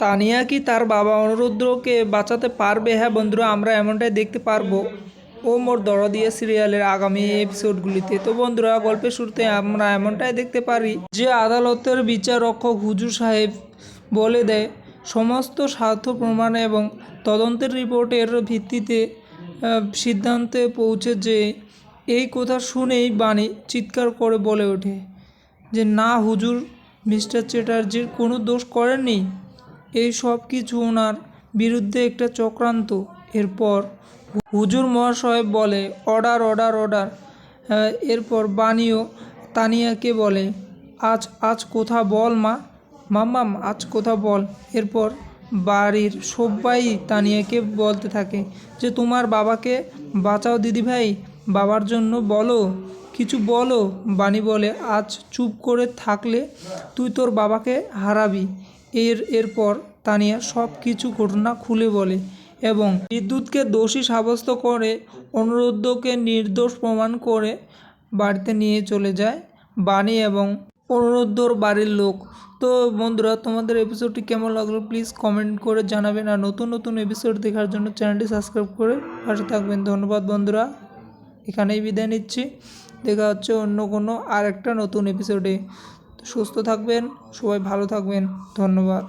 তানিয়া কি তার বাবা অনুরুদ্রকে বাঁচাতে পারবে? হ্যাঁ বন্ধুরা, আমরা এমনটাই দেখতে পারবো ও মোর দরদিয়া সিরিয়ালের আগামী এপিসোডগুলিতে। তো বন্ধুরা, গল্পের শুরুতে আমরা এমনটাই দেখতে পারি যে আদালতের বিচাররক্ষক হুজুর সাহেব বলে দেয় সমস্ত সাক্ষ্য প্রমাণ এবং তদন্তের রিপোর্টের ভিত্তিতে সিদ্ধান্তে পৌঁছে যে এই কথা শুনেই বাণী চিৎকার করে বলে ওঠে যে না হুজুর, মিস্টার চ্যাটার্জির কোনো দোষ করেননি, এই সব কিছু ওনার বিরুদ্ধে একটা চক্রান্ত। এরপর হুজুর মহাশয় বলে অর্ডার অর্ডার অর্ডার। এরপর বাণীও তানিয়াকে বলে আজ কথা বল মা, মাম্মাম আজ কথা বল। এরপর বাড়ির সবাই তানিয়াকে বলতে থাকে যে তোমার বাবাকে বাঁচাও দিদিভাই, বাবার জন্য বলো, কিছু বলো। বাণী বলে আজ চুপ করে থাকলে তুই তোর বাবাকে হারাবি। এরপর তানিয়া সব কিছু ঘটনা খুলে বলে এবং বিদ্যুৎকে দোষী সাব্যস্ত করে অনুরুদ্ধকে নির্দোষ প্রমাণ করে বাড়িতে নিয়ে চলে যায় বাণী এবং অনুরুদ্ধর বাড়ির লোক। তো বন্ধুরা, তোমাদের এপিসোডটি কেমন লাগলো প্লিজ কমেন্ট করে জানাবেন, আর নতুন নতুন এপিসোড দেখার জন্য চ্যানেলটি সাবস্ক্রাইব করে পাশে থাকবেন। ধন্যবাদ বন্ধুরা, এখানেই বিদায় নিচ্ছি। দেখা হচ্ছে অন্য কোনো আর একটা নতুন এপিসোডে। সুস্থ থাকবেন, সবাই ভালো থাকবেন। ধন্যবাদ।